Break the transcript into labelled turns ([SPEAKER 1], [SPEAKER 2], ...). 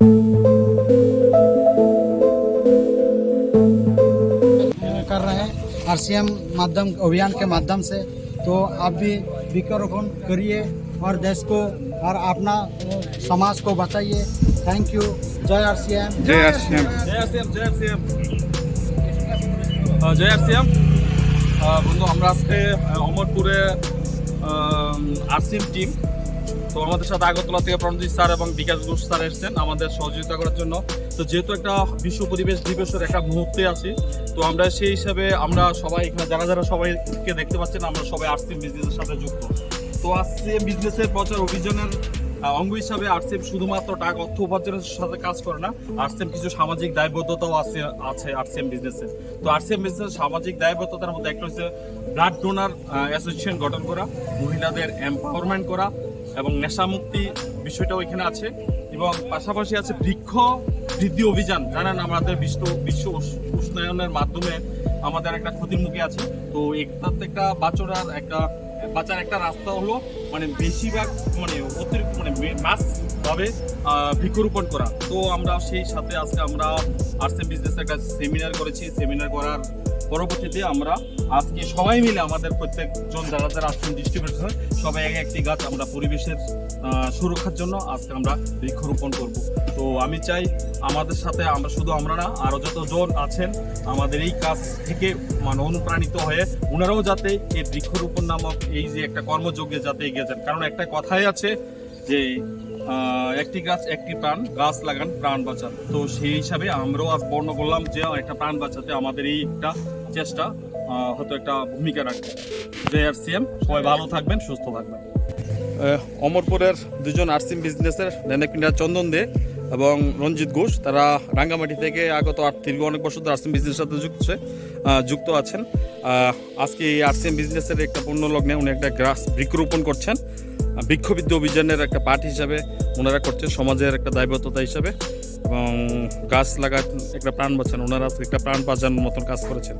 [SPEAKER 1] कर रहे हैं आरसीएम माध्यम अभियान के माध्यम से। तो आप भी वृक्षारोपण करिए और देश को और अपना समाज को बचाइए। Thank you. जय आरसीएम।
[SPEAKER 2] जय आरसीएम।
[SPEAKER 3] जय आरसीएम। जय आरसीएम। जय आरसीएम। বন্ধু আমরা আজকে অমরপুরে আরসিএম টিম, তো আমাদের সাথে আগরতলা থেকে প্রণজিৎ স্যার এবং বিকাশ ঘোষ স্যার এসেছেন আমাদের সহযোগিতা করার জন্য। তো যেহেতু একটা বিশ্ব পরিবেশ দিবসের একটা মুহূর্তে আছি, তো আমরা সেই হিসাবে আমরা সবাই এখানে যারা যারা সবাইকে দেখতে পাচ্ছেন আমরা সবাই আরসিএম বিজনেসের সাথে যুক্ত। তো আরসিএম বিজনেসের প্রচার অভিযানের অঙ্গ হিসাবে আরসিএম শুধুমাত্র টাকা অর্থ উপার্জনের সাথে কাজ করে না, আরসিএম কিছু সামাজিক দায়বদ্ধতাও আছে আরসিএম বিজনেসে। তো আরসিএম বিজনেসের সামাজিক দায়বদ্ধতার মধ্যে একটা হচ্ছে ব্লাড ডোনার অ্যাসোসিয়েশন গঠন করা, মহিলাদের এম্পাওয়ারমেন্ট করা এবং নেশামুক্তি বিষয়টাও এখানে আছে। এবং পাশাপাশি আছে বৃক্ষ বৃদ্ধি অভিযান। জানেন আমাদের বিশ্ব উষ্ণায়নের মাধ্যমে আমাদের একটা ক্ষতির মুখে আছে। তো একটাতে একটা বাঁচার একটা রাস্তা হলো মানে বেশিরভাগ মানে অতিরিক্ত মানে মাস ভাবে বৃক্ষরোপণ করা। তো আমরা সেই সাথে আজকে আমরা আরসিএম বিজনেস একটা সেমিনার করেছি। সেমিনার করার পরবর্তীতে আমরা আজকে সবাই মিলে আমাদের প্রত্যেকজন যারা যারা আরসিএম ডিস্ট্রিবিউটর সবাই একটি গাছ আমরা পরিবেশের সুরক্ষার জন্য আজকে আমরা বৃক্ষরোপণ করব। তো আমি চাই আমাদের সাথে আমরা না আরও যতজন আছেন আমাদের এই কাজ থেকে মানে অনুপ্রাণিত হয়ে ওনারাও যাতে এই বৃক্ষরোপণ নামক এই যে একটা কর্মযজ্ঞে যাতে এগিয়ে যান। কারণ একটা কথাই আছে যে একটি গাছ একটি প্রাণ, গাছ লাগান প্রাণ বাঁচান। তো সেই হিসাবে আমরাও আজ বর্ণ করলাম যে একটা প্রাণ বাঁচাতে আমাদের এই একটা চেষ্টা হয়তো একটা ভূমিকা রাখবে। জয় আরসিএম। সবাই ভালো থাকবেন, সুস্থ থাকবেন। অমরপুরের দুজন আরসিএম বিজনেসের নেনেপিন্ডা চন্দন দে এবং রঞ্জিত ঘোষ, তারা রাঙ্গামাটি থেকে আগত দীর্ঘ অনেক বছর ধরে আরসিএম বিজনেসের সাথে যুক্ত আছেন। আজকে এই আরসিএম বিজনেসের একটা পূর্ণ লগ্নে উনি একটা বৃক্ষরোপণ করছেন। বৃক্ষবৃদ্ধি অভিযানের একটা পার্ট হিসাবে ওনারা করছেন, সমাজের একটা দায়বদ্ধতা হিসাবে। এবং গাছ লাগান একটা প্রাণ বাঁচান, ওনারা একটা প্রাণ বাঁচানোর মতন কাজ করেছেন।